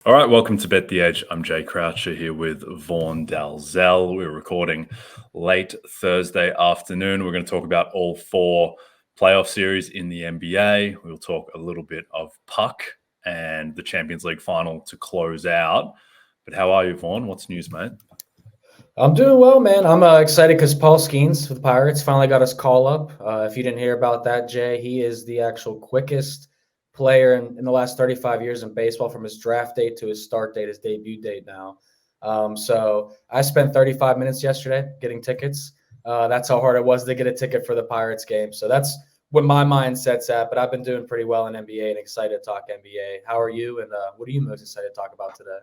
All right, welcome to Bet the Edge. I'm Jay Croucher here with Vaughn Dalzell. We're recording late Thursday afternoon. We're going to talk about all four playoff series in the NBA. We'll talk a little bit of puck and the Champions League final to close out. But how are you, Vaughn? What's news, mate? I'm doing well, man. I'm excited because Paul Skeens with the Pirates finally got his call up. If you didn't hear about that, Jay, he is the actual quickest player in the last 35 years in baseball from his draft date to his start date, his debut date now. So I spent 35 minutes yesterday getting tickets. That's how hard it was to get a ticket for the Pirates game. So that's what my mindset's at. But I've been doing pretty well in NBA and excited to talk NBA. How are you? And what are you most excited to talk about today?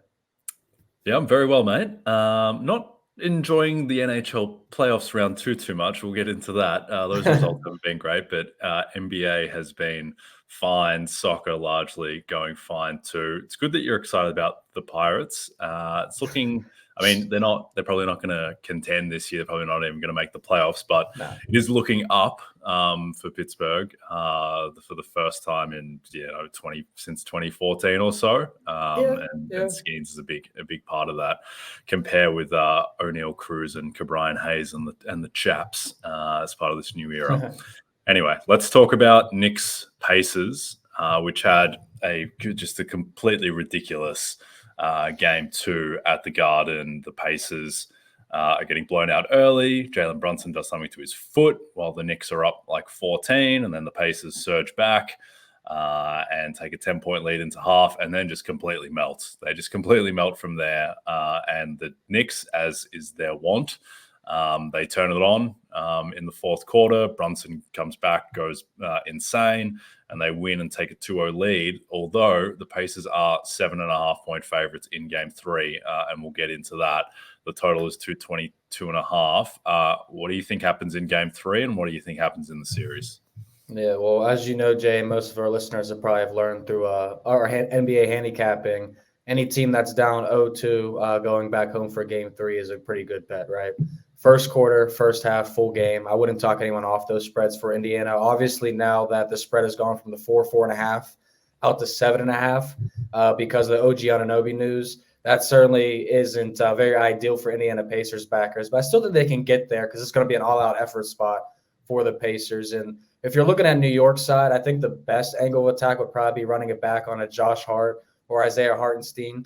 Yeah, I'm very well, mate. Not enjoying the NHL playoffs round too much. We'll get into that. Those results haven't been great, but NBA has been fine. Soccer largely going fine too. It's good that you're excited about the Pirates. It's looking. I mean, they're probably not going to contend this year. They're probably not even going to make the playoffs, but it is looking up for Pittsburgh for the first time in since 2014 or so. And Skeens is a big part of that. Compare with O'Neal Cruz and Cabrian Hayes and the Chaps as part of this new era. Anyway, let's talk about Knicks-Pacers, which had just a completely ridiculous game 2 at the Garden. The Pacers are getting blown out early. Jalen Brunson does something to his foot while the Knicks are up like 14, and then the Pacers surge back and take a 10-point lead into half, and then just completely melt. They just completely melt from there. And the Knicks, as is their wont, they turn it on in the fourth quarter. Brunson comes back, goes insane, and they win and take a 2-0 lead, although the Pacers are 7.5-point favorites in game 3, and we'll get into that. The total is 222.5. What do you think happens in game 3, and what do you think happens in the series? Yeah, well, as you know, Jay, most of our listeners have probably learned through our NBA handicapping, any team that's down 0-2 going back home for game 3 is a pretty good bet, right? First quarter, first half, full game. I wouldn't talk anyone off those spreads for Indiana. Obviously, now that the spread has gone from the 4.5 out to 7.5 because of the OG Anunoby news, that certainly isn't very ideal for Indiana Pacers backers. But I still think they can get there because it's going to be an all-out effort spot for the Pacers. And if you're looking at New York side, I think the best angle of attack would probably be running it back on a Josh Hart or Isaiah Hartenstein.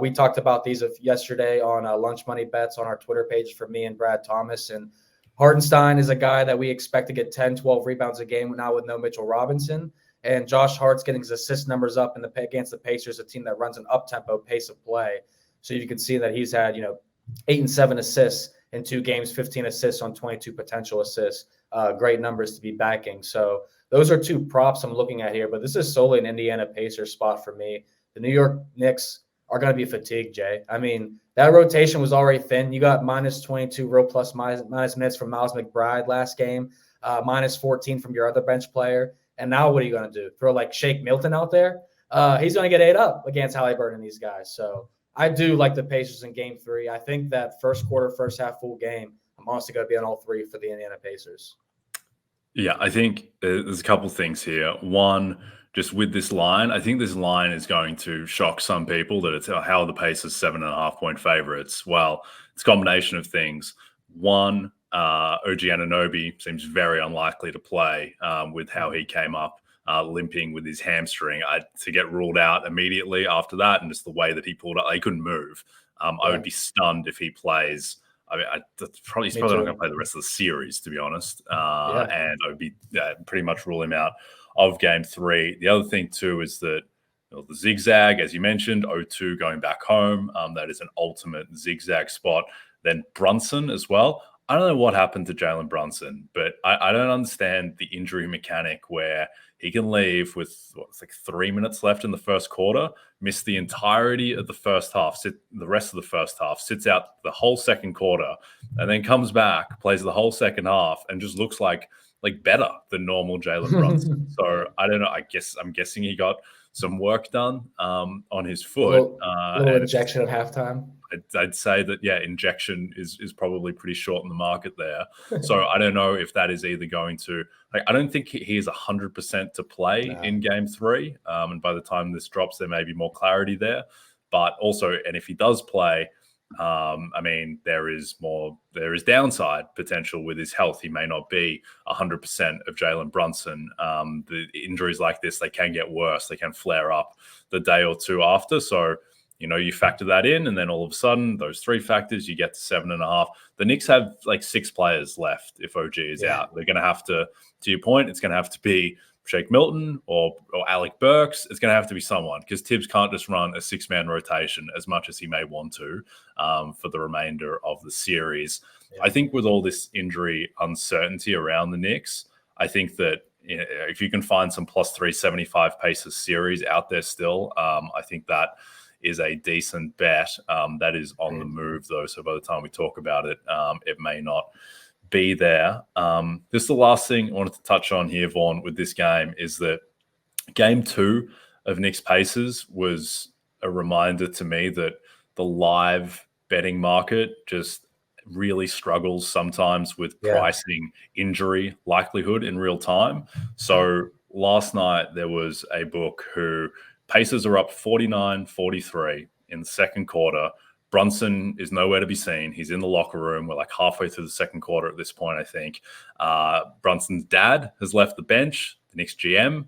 We talked about these yesterday on Lunch Money Bets on our Twitter page for me and Brad Thomas. And Hartenstein is a guy that we expect to get 10, 12 rebounds a game now with no Mitchell Robinson. And Josh Hart's getting his assist numbers up against the Pacers, a team that runs an up-tempo pace of play. So you can see that he's had, 8 and 7 assists in 2 games, 15 assists on 22 potential assists. Great numbers to be backing. So those are 2 props I'm looking at here, but this is solely an Indiana Pacers spot for me. The New York Knicks are going to be fatigued, Jay. I mean, that rotation was already thin. You got minus 22 real plus minus minutes from Miles McBride last game, minus 14 from your other bench player. And now what are you going to do? Throw like Shake Milton out there? He's going to get ate up against Halliburton and these guys. So I do like the Pacers in game 3. I think that first quarter, first half, full game, I'm honestly going to be on all 3 for the Indiana Pacers. Yeah, I think there's a couple things here. One, just with this line, I think this line is going to shock some people that it's how are the Pacers 7.5-point favorites. Well, it's a combination of things. One, OG Anunoby seems very unlikely to play with how he came up limping with his hamstring. To get ruled out immediately after that, and just the way that he pulled up, he couldn't move. I would be stunned if he plays. I mean, he's probably not going to play the rest of the series, to be honest. And I would be pretty much rule him out of game 3. The other thing, too, is that the zigzag, as you mentioned, 0-2 going back home. That is an ultimate zigzag spot. Then Brunson as well. I don't know what happened to Jalen Brunson, but I don't understand the injury mechanic where he can leave with 3 minutes left in the first quarter, miss the entirety of the first half, the rest of the first half, sits out the whole second quarter, and then comes back, plays the whole second half, and just looks like better than normal Jalen Brunson. So I don't know. I'm guessing he got some work done on his foot. A little injection at halftime. I'd say that, injection is probably pretty short in the market there. So I don't know if that is either going to I don't think he is 100% to play in game 3. And by the time this drops, there may be more clarity there. But also, and if he does play, I mean, there is downside potential with his health. He may not be 100% of Jalen Brunson. The injuries like this, they can get worse. They can flare up the day or two after. So, you factor that in, and then all of a sudden, those three factors, you get to 7.5. The Knicks have like 6 players left if OG is out. They're going to have to your point, it's going to have to be Shake Milton or Alec Burks. It's going to have to be someone, because Tibbs can't just run a 6-man rotation as much as he may want to for the remainder of the series. Yeah. I think with all this injury uncertainty around the Knicks, I think that if you can find some plus 375 Pacers series out there still, I think that is a decent bet. That is on the move, though. So by the time we talk about it, it may not be there. Just the last thing I wanted to touch on here, Vaughn, with this game is that game 2 of Knicks-Pacers was a reminder to me that the live betting market just really struggles sometimes with pricing injury likelihood in real time. So last night there was a book who Pacers are up 49-43 in the second quarter. Brunson is nowhere to be seen. He's in the locker room. We're like halfway through the second quarter at this point, I think. Brunson's dad has left the bench. The Knicks GM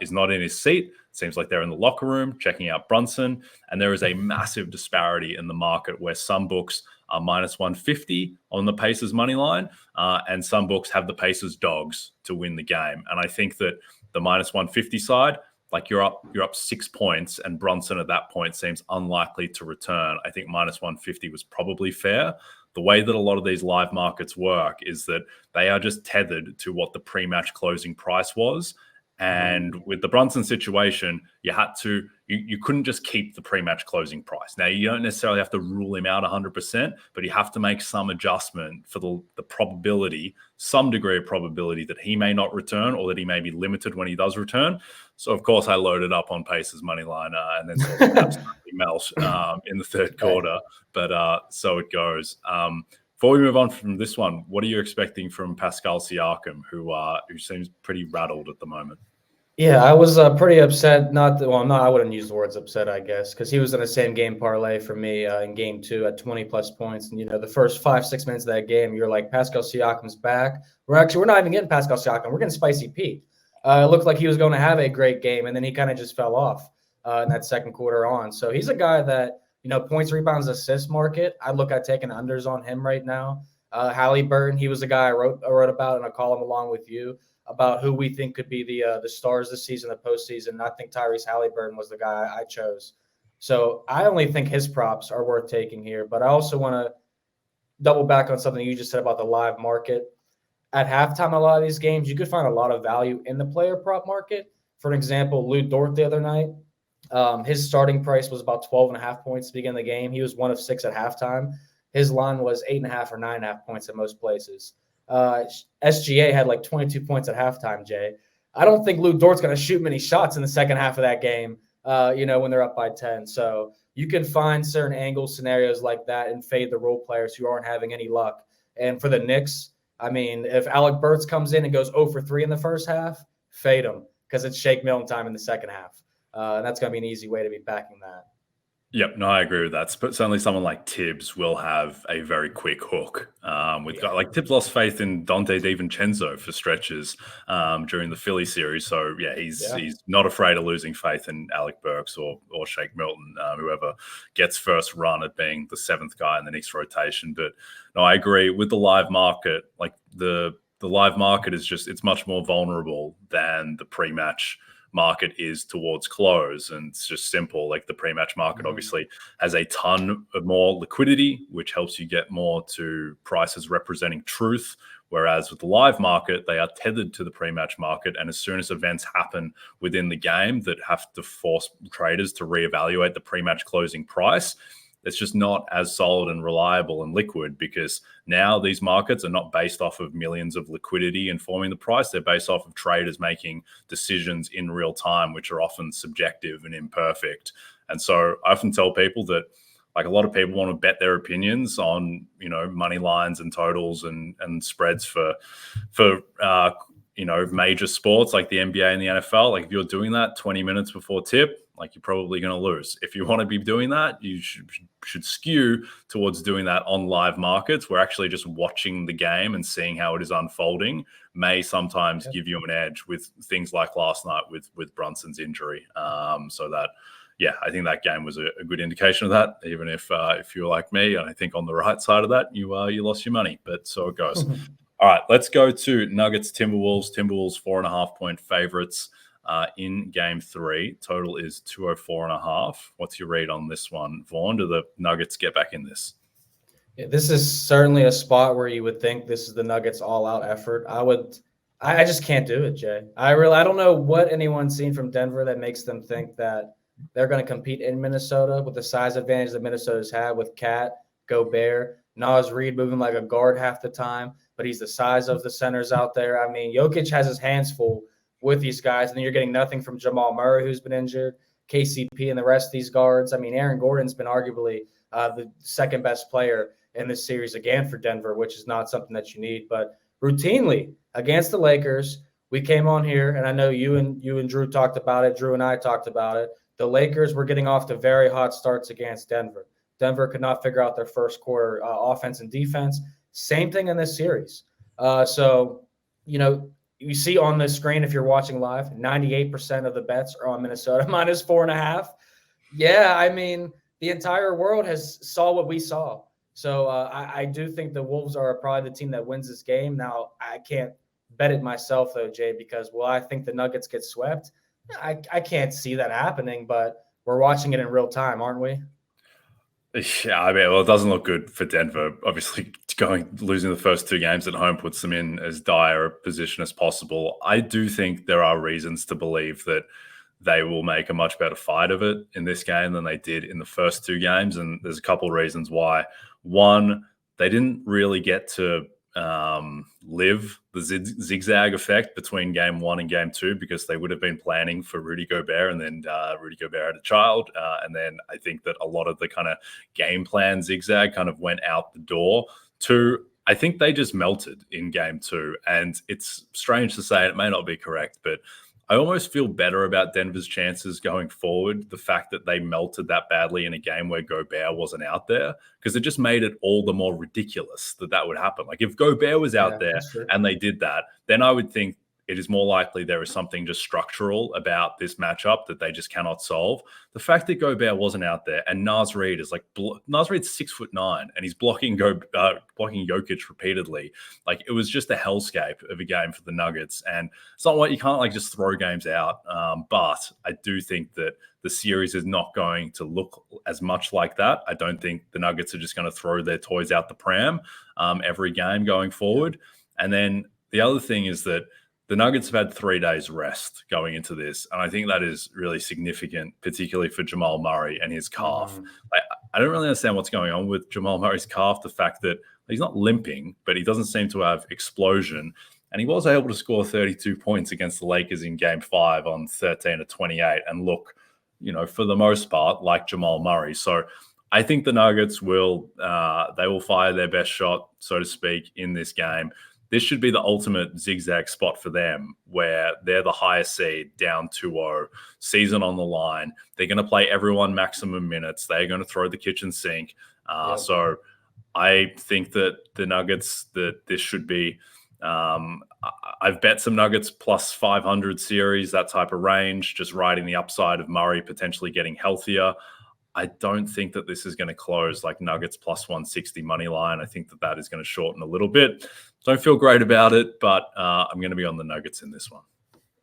is not in his seat. It seems like they're in the locker room checking out Brunson. And there is a massive disparity in the market where some books are minus 150 on the Pacers money line, and some books have the Pacers dogs to win the game. And I think that the minus 150 side, like you're up 6 points, and Brunson at that point seems unlikely to return. I think minus 150 was probably fair. The way that a lot of these live markets work is that they are just tethered to what the pre-match closing price was. And with the Brunson situation, you couldn't just keep the pre-match closing price. Now, you don't necessarily have to rule him out 100%, but you have to make some adjustment for the probability, some degree of probability that he may not return, or that he may be limited when he does return. So, of course, I loaded up on Pacers money line and then sort of absolutely melt in the third quarter. But so it goes. Before we move on from this one, what are you expecting from Pascal Siakam, who seems pretty rattled at the moment? Yeah, I was pretty upset. I wouldn't use the words upset, I guess, because he was in the same game parlay for me in game 2 at 20-plus points. And, the first 5-6 minutes of that game, you're like, Pascal Siakam's back. We're not even getting Pascal Siakam. We're getting Spicy Pete. It looked like he was going to have a great game, and then he kind of just fell off in that second quarter on. So he's a guy that, points, rebounds, assists market, I look at taking unders on him right now. Halliburton, he was a guy I wrote about in a column along with you about who we think could be the stars this season, the postseason. I think Tyrese Halliburton was the guy I chose. So I only think his props are worth taking here. But I also want to double back on something you just said about the live market. At halftime, a lot of these games, you could find a lot of value in the player prop market. For an example, Lou Dort the other night, his starting price was about 12.5 points to begin the game. He was 1 of 6 at halftime. His line was 8.5 or 9.5 points in most places. SGA had like 22 points at halftime, Jay. I don't think Lou Dort's going to shoot many shots in the second half of that game, when they're up by 10. So you can find certain angle scenarios like that and fade the role players who aren't having any luck. And for the Knicks, I mean, if Alec Burks comes in and goes 0 for 3 in the first half, fade him, because it's Shake Milton time in the second half. And that's going to be an easy way to be backing that. Yep, no, I agree with that. But certainly someone like Tibbs will have a very quick hook. Tibbs lost faith in Dante DiVincenzo for stretches during the Philly series. So, he's not afraid of losing faith in Alec Burks or Shake Milton, whoever gets first run at being the 7th guy in the Knicks rotation. But, no, I agree with the live market. Like, the live market is it's much more vulnerable than the pre-match market is towards close, and it's just simple. Like, the pre-match market obviously has a ton of more liquidity, which helps you get more to prices representing truth, whereas with the live market, they are tethered to the pre-match market, and as soon as events happen within the game that have to force traders to reevaluate the pre-match closing price, it's just not as solid and reliable and liquid, because now these markets are not based off of millions of liquidity informing the price. They're based off of traders making decisions in real time, which are often subjective and imperfect. And so I often tell people that, like, a lot of people want to bet their opinions on, money lines and totals and spreads for major sports like the NBA and the NFL. Like, if you're doing that 20 minutes before tip, like you're probably going to lose. If you want to be doing that, you should skew towards doing that on live markets, where actually just watching the game and seeing how it is unfolding may sometimes give you an edge with things like last night with Brunson's injury. So that, yeah, I think that game was a good indication of that. Even if you're like me, and I think on the right side of that, you lost your money, but so it goes. All right, let's go to Nuggets-Timberwolves. Timberwolves 4.5-point favorites in Game 3. Total is 204.5. What's your read on this one, Vaughn? Do the Nuggets get back in this? Yeah, this is certainly a spot where you would think this is the Nuggets' all-out effort. I just can't do it, Jay. I don't know what anyone's seen from Denver that makes them think that they're going to compete in Minnesota with the size advantage that Minnesota's had with Cat, Gobert, Naz Reid moving like a guard half the time, but he's the size of the centers out there. I mean, Jokic has his hands full with these guys, and then you're getting nothing from Jamal Murray, who's been injured, KCP, and the rest of these guards. I mean, Aaron Gordon's been arguably the second best player in this series again for Denver, which is not something that you need. But routinely against the Lakers, we came on here, and I know you and Drew talked about it. Drew and I talked about it. The Lakers were getting off to very hot starts against Denver. Denver could not figure out their first quarter offense and defense. Same thing in this series. So, you see on the screen, if you're watching live, 98% of the bets are on Minnesota minus 4.5. Yeah, I mean, the entire world has saw what we saw. So I do think the Wolves are probably the team that wins this game. Now, I can't bet it myself, though, Jay, because, I think the Nuggets get swept. I can't see that happening, but we're watching it in real time, aren't we? Yeah, I mean, it doesn't look good for Denver. Obviously, losing the first 2 games at home puts them in as dire a position as possible. I do think there are reasons to believe that they will make a much better fight of it in this game than they did in the first 2 games, and there's a couple of reasons why. One, they didn't really get to live the zigzag effect between Game 1 and Game 2 because they would have been planning for Rudy Gobert, and then Rudy Gobert had a child, and then I think that a lot of the kind of game plan zigzag kind of went out the door. 2, I think they just melted in Game 2, and it's strange to say, it may not be correct, but I almost feel better about Denver's chances going forward, the fact that they melted that badly in a game where Gobert wasn't out there, because it just made it all the more ridiculous that would happen. Like if Gobert was out there and they did that, then I would think it is more likely there is something just structural about this matchup that they just cannot solve. The fact that Gobert wasn't out there and Naz Reid is Naz Reid's 6'9" and he's blocking Jokic repeatedly. Like it was just a hellscape of a game for the Nuggets. And it's not like you can't just throw games out. But I do think that the series is not going to look as much like that. I don't think the Nuggets are just going to throw their toys out the pram every game going forward. And then the other thing is that the Nuggets have had 3 days rest going into this, and I think that is really significant, particularly for Jamal Murray and his calf. I don't really understand what's going on with Jamal Murray's calf, the fact that he's not limping, but he doesn't seem to have explosion, and he was able to score 32 points against the Lakers in Game 5 on 13 of 28 and look, for the most part, like Jamal Murray. So I think the Nuggets will fire their best shot, so to speak, in this game. This should be the ultimate zigzag spot for them where they're the highest seed, down 2-0, season on the line. They're going to play everyone maximum minutes. They're going to throw the kitchen sink. So I think that the Nuggets, that this should be I've bet some Nuggets plus 500 series, that type of range, just riding the upside of Murray potentially getting healthier. I don't think that this is going to close like Nuggets plus 160 money line. I think that is going to shorten a little bit. Don't feel great about it, but I'm going to be on the Nuggets in this one.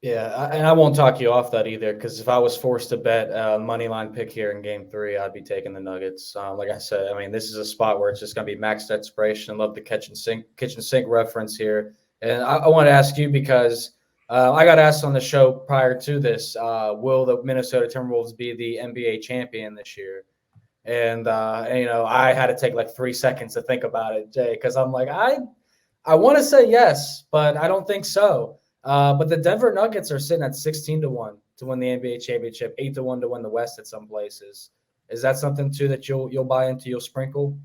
Yeah, and I won't talk you off that either, because if I was forced to bet a money line pick here in Game 3, I'd be taking the Nuggets. Like I said, I mean, this is a spot where it's just going to be max desperation. I love the kitchen sink reference here. And I want to ask you because I got asked on the show prior to this, will the Minnesota Timberwolves be the NBA champion this year? And I had to take like 3 seconds to think about it, Jay, because I'm like, I want to say yes, but I don't think so. But the Denver Nuggets are sitting at 16-1 to win the NBA championship, 8-1 to win the West at some places. Is that something too that you'll buy into, you'll sprinkle?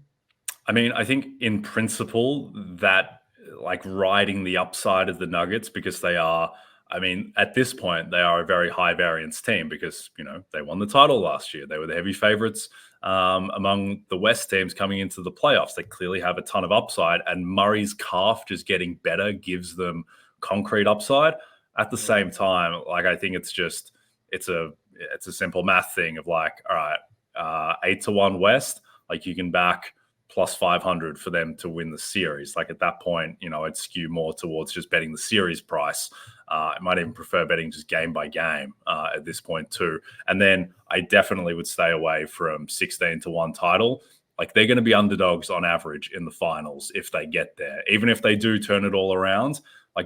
I mean, I think in principle that like riding the upside of the Nuggets, because they are I mean, at this point, they are a very high variance team because, they won the title last year. They were the heavy favorites among the West teams coming into the playoffs. They clearly have a ton of upside, and Murray's calf just getting better gives them concrete upside. At the same time, I think it's a simple math thing of all right, 8-1 West, you can back plus 500 for them to win the series. At that point, I'd skew more towards just betting the series price. I might even prefer betting just game by game at this point too. And then I definitely would stay away from 16-1 title. They're going to be underdogs on average in the finals if they get there. Even if they do turn it all around,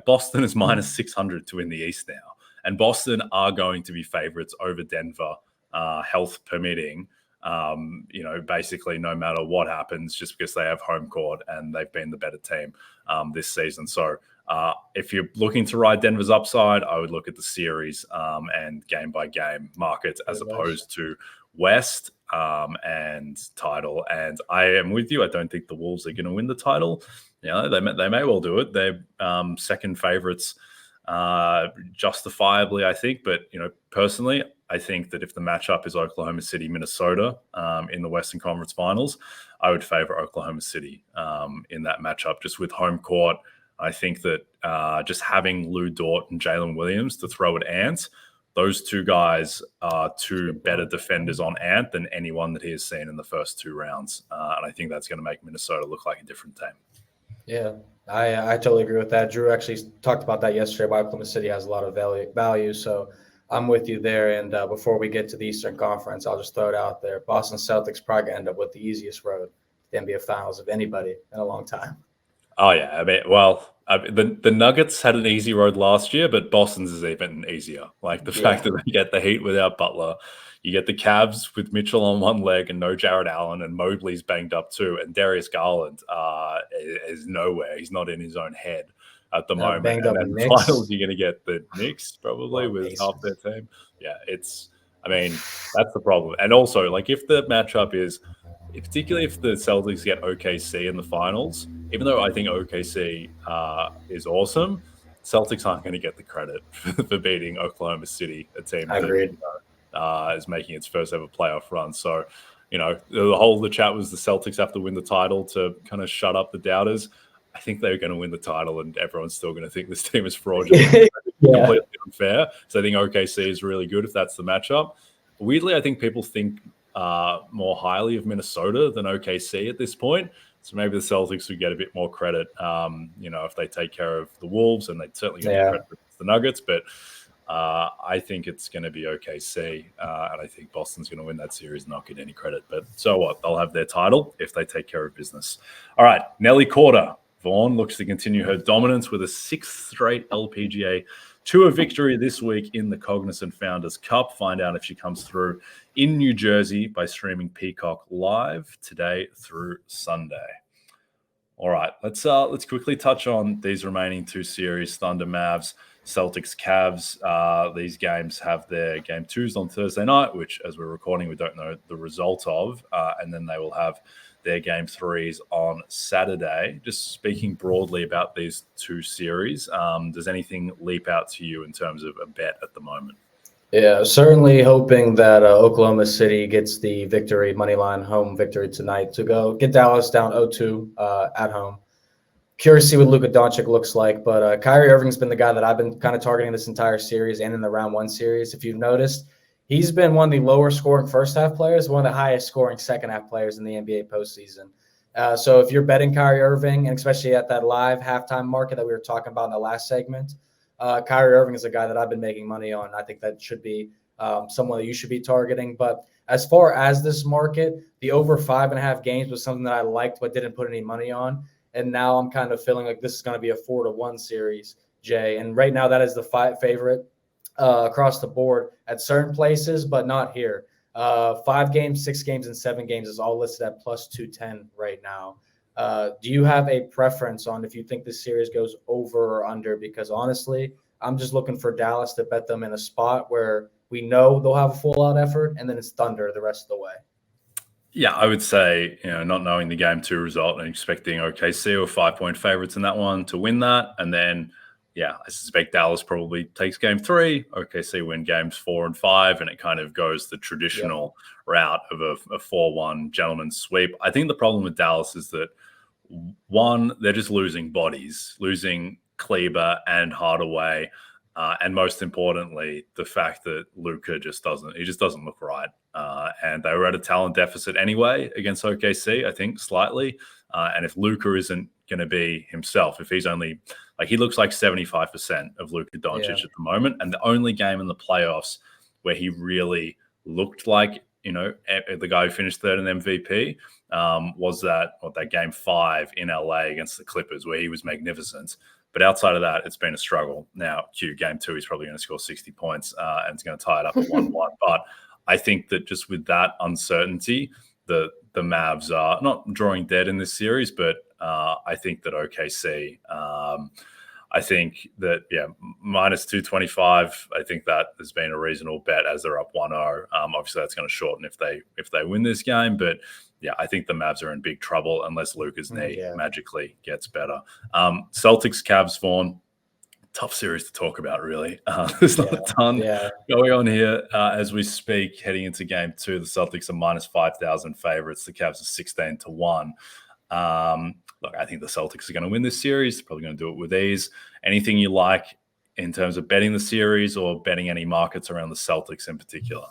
Boston is minus 600 to win the East now. And Boston are going to be favorites over Denver, health permitting. Basically no matter what happens, just because they have home court and they've been the better team this season. So if you're looking to ride Denver's upside, I would look at the series and game by game markets as opposed to West and title. And I am with you. I don't think the Wolves are going to win the title. They may well do it. They're second favorites justifiably, I think. But, personally, I think that if the matchup is Oklahoma City, Minnesota in the Western Conference Finals, I would favor Oklahoma City in that matchup just with home court. I think that just having Lou Dort and Jalen Williams to throw at Ant, those two guys are two better defenders on Ant than anyone that he has seen in the first two rounds. And I think that's going to make Minnesota look like a different team. Yeah, I totally agree with that. Drew actually talked about that yesterday, why Oklahoma City has a lot of value. So I'm with you there. And before we get to the Eastern Conference, I'll just throw it out there. Boston Celtics probably going to end up with the easiest road to the NBA Finals of anybody in a long time. Oh, yeah. I mean, the Nuggets had an easy road last year, but Boston's is even easier. The fact that they get the Heat without Butler, you get the Cavs with Mitchell on one leg and no Jared Allen, and Mobley's banged up too, and Darius Garland is nowhere. He's not in his own head at the moment. Banged and up then Knicks. Finals, you're going to get the Knicks probably with half their team. Yeah, that's the problem. And also, if the matchup is, particularly if the Celtics get OKC in the finals, even though I think OKC is awesome, Celtics aren't going to get the credit for beating Oklahoma City, a team that is making its first ever playoff run. So, the chat was the Celtics have to win the title to kind of shut up the doubters. I think they're going to win the title, and everyone's still going to think this team is fraudulent. Completely unfair. So I think OKC is really good if that's the matchup. Weirdly, I think people think more highly of Minnesota than OKC at this point. So maybe the Celtics would get a bit more credit, if they take care of the Wolves, and they'd certainly get credit for the Nuggets. But I think it's going to be OKC, and I think Boston's going to win that series and not get any credit. But so what? They'll have their title if they take care of business. All right, Nelly Korda. Vaughn looks to continue her dominance with a sixth straight LPGA Tour victory this week in the Cognizant Founders Cup. Find out if she comes through in New Jersey by streaming Peacock live today through Sunday. All right, let's quickly touch on these remaining two series: Thunder Mavs, Celtics Cavs. These games have their game twos on Thursday night, which, as we're recording, we don't know the result of, and then they will have their game threes on Saturday. Just speaking broadly about these two series, does anything leap out to you in terms of a bet at the moment? Yeah, certainly hoping that Oklahoma City gets the victory, moneyline home victory tonight to go get Dallas down 0-2 at home. Curious to see what Luka Doncic looks like, but Kyrie Irving's been the guy that I've been kind of targeting this entire series and in the round one series. If you've noticed, he's been one of the lower scoring first half players, one of the highest scoring second half players in the NBA postseason. So if you're betting Kyrie Irving, and especially at that live halftime market that we were talking about in the last segment, Kyrie Irving is a guy that I've been making money on. I think that should be someone that you should be targeting. But as far as this market, the over 5.5 games was something that I liked but didn't put any money on. And now I'm kind of feeling like this is going to be a 4-1 series, Jay. And right now that is the favorite across the board at certain places, but not here. 5 games, 6 games, and 7 games is all listed at plus 210 right now. Do you have a preference on if you think this series goes over or under? Because honestly, I'm just looking for Dallas to bet them in a spot where we know they'll have a full-out effort, and then it's Thunder the rest of the way. Yeah, I would say, not knowing the game two result and expecting OKC or 5-point favorites in that one to win that, and then yeah, I suspect Dallas probably takes game 3. OKC win games 4 and 5, and it kind of goes the traditional route of a 4-1 gentleman's sweep. I think the problem with Dallas is that, one, they're just losing bodies, losing Kleber and Hardaway. And most importantly, the fact that Luka just doesn't look right. And they were at a talent deficit anyway against OKC, I think, slightly. And if Luka isn't going to be himself, if he's only he looks like 75% of Luka Doncic at the moment. And the only game in the playoffs where he really looked like, the guy who finished third in MVP was that game 5 in LA against the Clippers, where he was magnificent. But outside of that, it's been a struggle. Now, game 2, he's probably going to score 60 points and it's going to tie it up at 1-1. But I think that just with that uncertainty, the Mavs are not drawing dead in this series, but I think that OKC, I think that, minus 225, I think that has been a reasonable bet as they're up 1-0. Obviously, that's going to shorten if they win this game, but yeah, I think the Mavs are in big trouble unless Luka's knee magically gets better. Celtics, Cavs, Vaughn, tough series to talk about, really. There's not a ton going on here as we speak. Heading into game 2, the Celtics are minus 5,000 favorites. The Cavs are 16-1. Look, I think the Celtics are going to win this series. They're probably going to do it with ease. Anything you like in terms of betting the series or betting any markets around the Celtics in particular?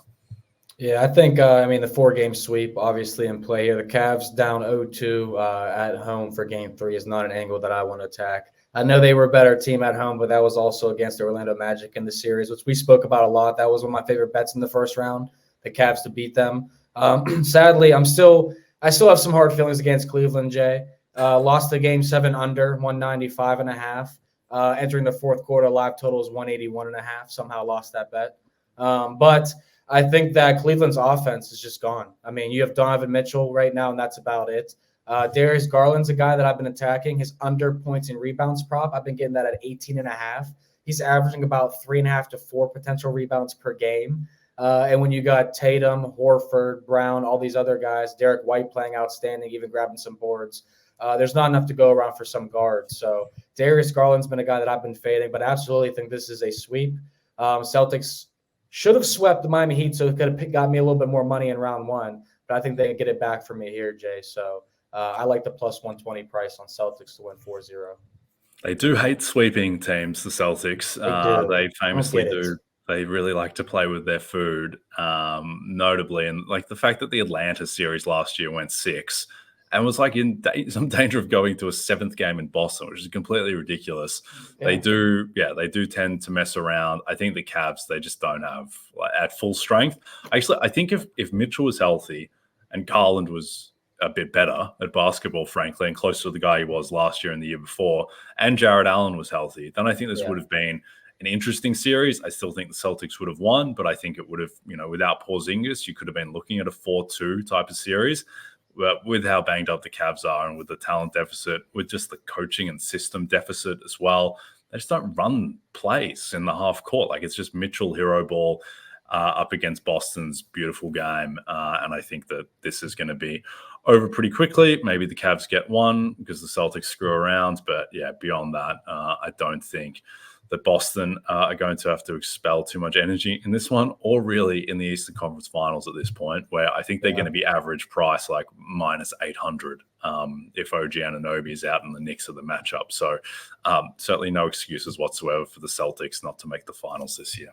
Yeah, I think, the 4-game sweep obviously in play here. The Cavs down 0-2 at home for game 3 is not an angle that I want to attack. I know they were a better team at home, but that was also against the Orlando Magic in the series, which we spoke about a lot. That was one of my favorite bets in the first round, the Cavs to beat them. Sadly, I still have some hard feelings against Cleveland, Jay. Lost the game 7 under, 195.5. Entering the fourth quarter, live total is 181.5. Somehow lost that bet. But I think that Cleveland's offense is just gone. I mean, you have Donovan Mitchell right now, and that's about it. Darius Garland's a guy that I've been attacking. His under points and rebounds prop, I've been getting that at 18.5. He's averaging about 3.5 to 4 potential rebounds per game. And when you got Tatum, Horford, Brown, all these other guys, Derek White playing outstanding, even grabbing some boards, there's not enough to go around for some guards. So Darius Garland's been a guy that I've been fading, but I absolutely think this is a sweep. Celtics should have swept the Miami Heat, so it could have got me a little bit more money in round 1. But I think they can get it back for me here, Jay. So I like the plus 120 price on Celtics to win 4-0. They do hate sweeping teams, the Celtics. They famously do. They really like to play with their food, notably. And like the fact that the Atlanta series last year went 6 and was like in some danger of going to a 7th game in Boston, which is completely ridiculous. Yeah. They do tend to mess around. I think the Cavs, they just don't have at full strength. Actually, I think if Mitchell was healthy and Garland was a bit better at basketball, frankly, and closer to the guy he was last year and the year before, and Jared Allen was healthy, then I think this would have been an interesting series. I still think the Celtics would have won, but I think it would have, without Porzingis, you could have been looking at a 4-2 type of series. But with how banged up the Cavs are and with the talent deficit, with just the coaching and system deficit as well, they just don't run plays in the half court. Like it's just Mitchell hero ball up against Boston's beautiful game. And I think that this is going to be over pretty quickly. Maybe the Cavs get one because the Celtics screw around. But yeah, beyond that, I don't think that Boston are going to have to expel too much energy in this one, or really in the Eastern Conference Finals at this point, where I think they're going to be average price like minus 800 if OG Anunoby is out and the Knicks are the matchup. So certainly no excuses whatsoever for the Celtics not to make the finals this year.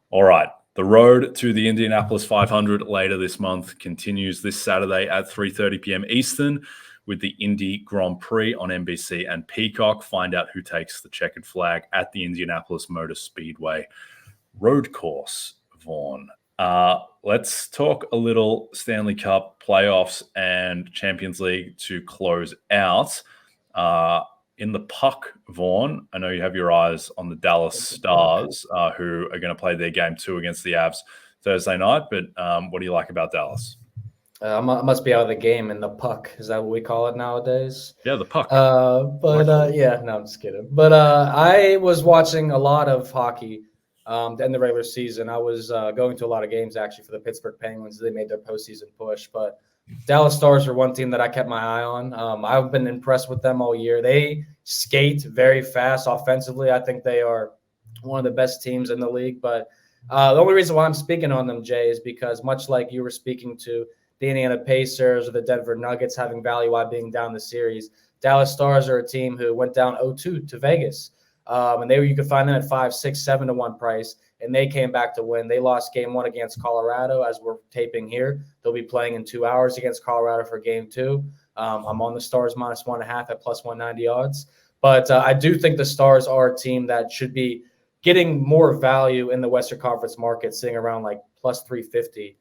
All right. The road to the Indianapolis 500 later this month continues this Saturday at 3:30 p.m. Eastern with the Indy Grand Prix on NBC and Peacock. Find out who takes the checkered flag at the Indianapolis Motor Speedway road course, Vaughn. Let's talk a little Stanley Cup playoffs and Champions League to close out. In the puck, Vaughn, I know you have your eyes on the Dallas Stars, who are going to play their game 2 against the Avs Thursday night. But what do you like about Dallas? I must be out of the game in the puck. Is that what we call it nowadays? Yeah, the puck. No, I'm just kidding. But I was watching a lot of hockey in the regular season. I was going to a lot of games, actually, for the Pittsburgh Penguins. They made their postseason push. But Dallas Stars are one team that I kept my eye on. I've been impressed with them all year. They skate very fast offensively. I think they are one of the best teams in the league. But the only reason why I'm speaking on them, Jay, is because much like you were speaking to the Indiana Pacers or the Denver Nuggets having value while being down the series, Dallas Stars are a team who went down 0-2 to Vegas. And you could find them at 5, 6, 7 to 1 price, and they came back to win. They lost game 1 against Colorado as we're taping here. They'll be playing in 2 hours against Colorado for game 2. I'm on the Stars minus 1.5 at plus 190 odds. But I do think the Stars are a team that should be getting more value in the Western Conference market, sitting around like plus 350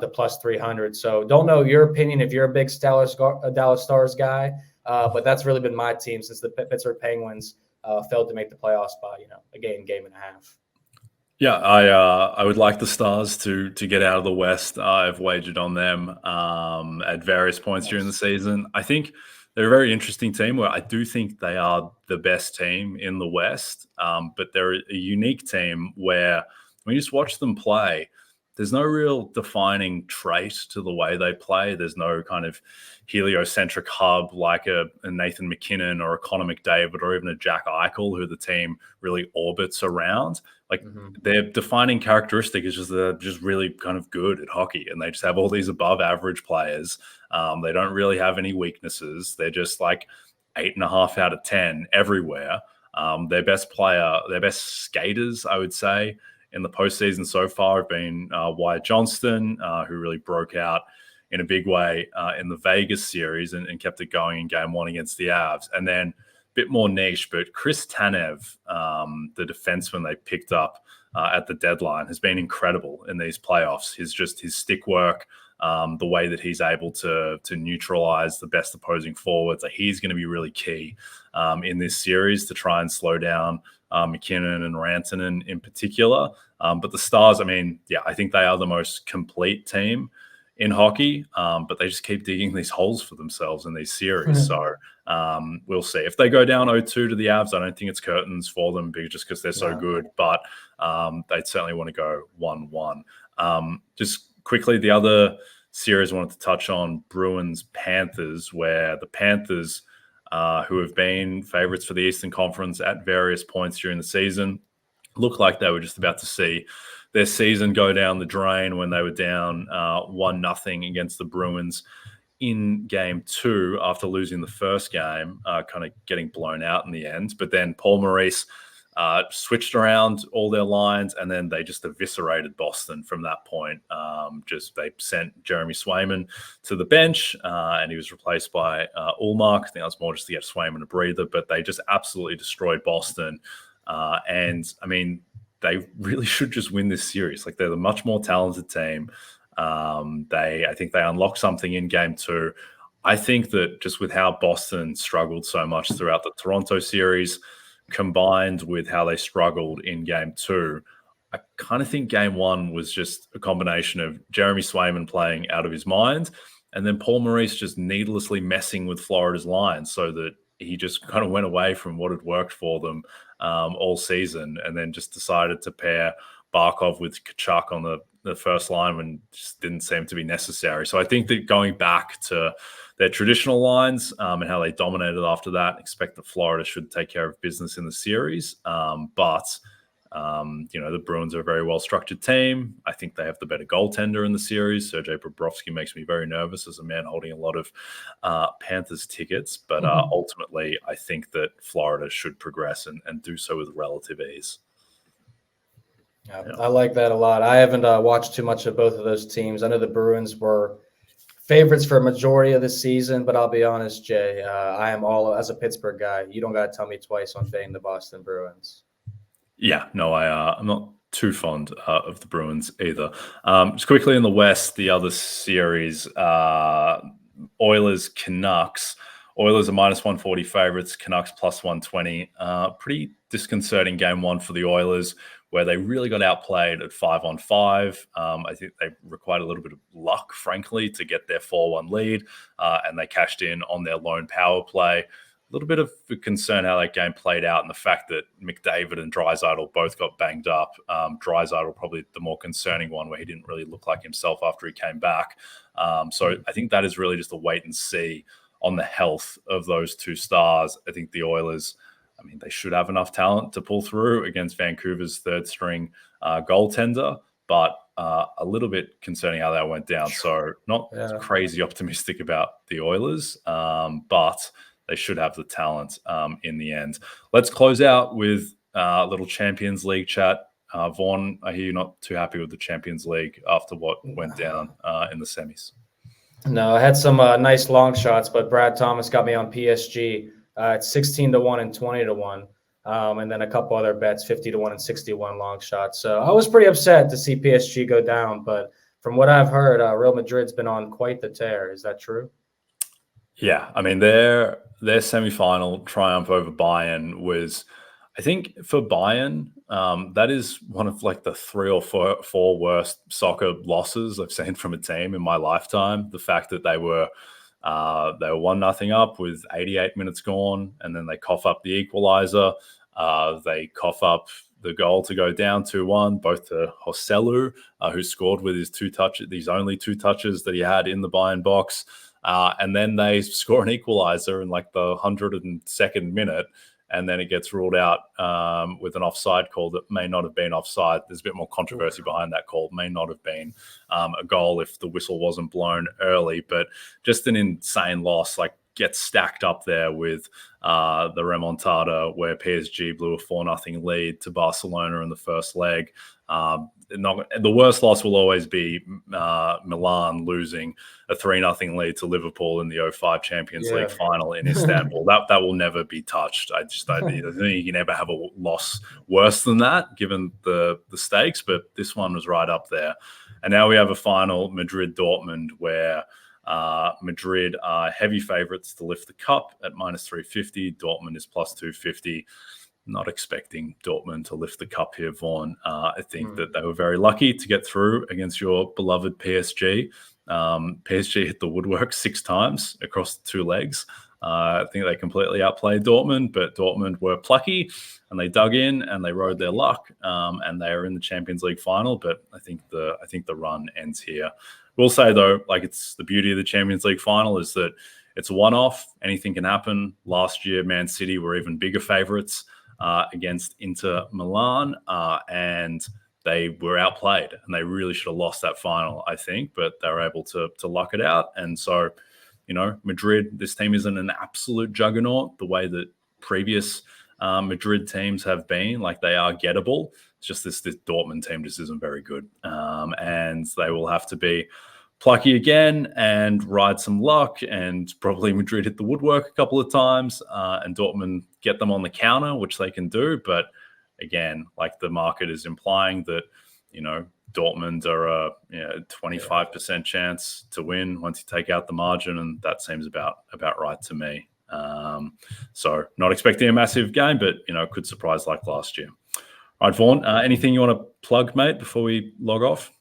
to plus 300. So don't know your opinion if you're a big Dallas Stars guy, but that's really been my team since the Pittsburgh Penguins failed to make the playoffs by a game and a half. Yeah, I would like the Stars to get out of the West. I've wagered on them at various points during the season. I think they're a very interesting team where I do think they are the best team in the West, but they're a unique team where when you just watch them play, there's no real defining trait to the way they play. There's no kind of heliocentric hub like a Nathan McKinnon or a Connor McDavid or even a Jack Eichel, who the team really orbits around. Like their defining characteristic is just they're just really kind of good at hockey, and they just have all these above average players. They don't really have any weaknesses. They're just like 8.5 out of 10 everywhere. Their best skaters, I would say, in the postseason so far have been Wyatt Johnston, who really broke out in a big way in the Vegas series and kept it going in game 1 against the Avs. And then a bit more niche, but Chris Tanev, the defenseman they picked up at the deadline, has been incredible in these playoffs. His stick work, the way that he's able to neutralize the best opposing forwards, he's going to be really key in this series to try and slow down McKinnon and Rantanen in particular. But the Stars, I think they are the most complete team in hockey, but they just keep digging these holes for themselves in these series. So we'll see. If they go down 0-2 to the Avs, I don't think it's curtains for them just because they're so good, but they'd certainly want to go 1-1. Just quickly, the other series I wanted to touch on, Bruins-Panthers, where the Panthers, who have been favorites for the Eastern Conference at various points during the season, looked like they were just about to see their season go down the drain when they were down 1-0 against the Bruins in game 2 after losing the first game, kind of getting blown out in the end. But then Paul Maurice switched around all their lines, and then they just eviscerated Boston from that point. They sent Jeremy Swayman to the bench, and he was replaced by Ullmark. I think that was more just to get Swayman a breather, but they just absolutely destroyed Boston. They really should just win this series. Like, they're the much more talented team. I think they unlocked something in game 2. I think that just with how Boston struggled so much throughout the Toronto series, combined with how they struggled in game 2, I kind of think game 1 was just a combination of Jeremy Swayman playing out of his mind and then Paul Maurice just needlessly messing with Florida's line so that he just kind of went away from what had worked for them all season, and then just decided to pair Barkov with Kachuk on the first line when it just didn't seem to be necessary. So I think that going back to their traditional lines and how they dominated after that, expect that Florida should take care of business in the series. The Bruins are a very well-structured team. I think they have the better goaltender in the series. Sergei Bobrovsky makes me very nervous as a man holding a lot of Panthers tickets. But ultimately, I think that Florida should progress and do so with relative ease. Yeah, I like that a lot. I haven't watched too much of both of those teams. I know the Bruins were favorites for a majority of the season, but I'll be honest, Jay, I am all, as a Pittsburgh guy, you don't got to tell me twice on fading the Boston Bruins. Yeah, no, I'm not too fond of the Bruins either. Just quickly in the West, the other series, Oilers-Canucks. Oilers are minus 140 favorites, Canucks plus 120. Pretty disconcerting game 1 for the Oilers, where they really got outplayed at 5-on-5. I think they required a little bit of luck, frankly, to get their 4-1 lead, and they cashed in on their lone power play. A little bit of a concern how that game played out, and the fact that McDavid and Draisaitl both got banged up. Draisaitl probably the more concerning one, where he didn't really look like himself after he came back. So I think that is really just a wait and see on the health of those two stars. I think the Oilers, I mean, they should have enough talent to pull through against Vancouver's third string goaltender, but a little bit concerning how that went down. So not crazy optimistic about the Oilers, but they should have the talent in the end. Let's close out with a little Champions League chat. Vaughn, I hear you're not too happy with the Champions League after what went down in the semis. No, I had some nice long shots, but Brad Thomas got me on PSG. It's 16-1 and 20-1. And then a couple other bets, 50-1 and 61 long shots. So I was pretty upset to see PSG go down, but from what I've heard, Real Madrid's been on quite the tear. Is that true? Yeah, I mean, their semifinal triumph over Bayern was, I think, for Bayern, that is one of like the 3 or 4 worst soccer losses I've seen from a team in my lifetime. The fact that they were 1-0 up with 88 minutes gone, and then they cough up the equalizer. They cough up the goal to go down 2-1, both to Joselu, who scored with these only 2 touches that he had in the Bayern box. And then they score an equalizer in like the 102nd minute, and then it gets ruled out with an offside call that may not have been offside. There's a bit more controversy behind that call. It may not have been a goal if the whistle wasn't blown early, but just an insane loss, like gets stacked up there with the remontada where PSG blew a 4-0 lead to Barcelona in the first leg. The worst loss will always be Milan losing a 3-0 lead to Liverpool in the 2005 Champions League final in Istanbul. That will never be touched. I think you can never have a loss worse than that, given the stakes. But this one was right up there. And now we have a final, Madrid-Dortmund, where Madrid are heavy favourites to lift the cup at -350. Dortmund is +250. Not expecting Dortmund to lift the cup here, Vaughn. I think that they were very lucky to get through against your beloved PSG. PSG hit the woodwork 6 times across 2 legs. I think they completely outplayed Dortmund, but Dortmund were plucky and they dug in and they rode their luck, and they are in the Champions League final. But I think the run ends here. We'll say though, like, it's the beauty of the Champions League final is that it's a one-off. Anything can happen. Last year, Man City were even bigger favourites against Inter Milan, and they were outplayed, and they really should have lost that final, I think, but they were able to luck it out. And so, Madrid, this team isn't an absolute juggernaut the way that previous Madrid teams have been. Like, they are gettable. It's just this Dortmund team just isn't very good, and they will have to be plucky again and ride some luck, and probably Madrid hit the woodwork a couple of times, and Dortmund get them on the counter, which they can do. But again, like, the market is implying that, Dortmund are a 25% chance to win once you take out the margin, and that seems about right to me. So not expecting a massive game, but could surprise like last year. All right, Vaughn, anything you want to plug, mate, before we log off?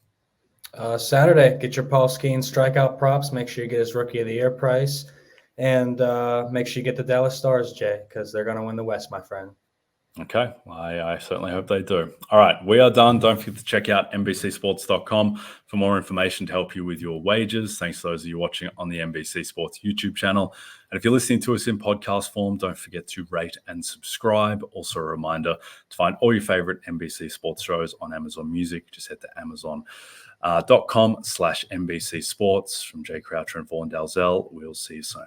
Saturday, get your Paul Skeens strikeout props. Make sure you get his Rookie of the Year price, and make sure you get the Dallas Stars, Jay, because they're going to win the West, my friend. Okay, I certainly hope they do. All right, we are done. Don't forget to check out NBCSports.com for more information to help you with your wagers. Thanks to those of you watching on the NBC Sports YouTube channel. And if you're listening to us in podcast form, don't forget to rate and subscribe. Also, a reminder to find all your favorite NBC Sports shows on Amazon Music. Just head to Amazon.com/NBC Sports. From Jay Croucher and Vaughn Dalzell, we'll see you soon.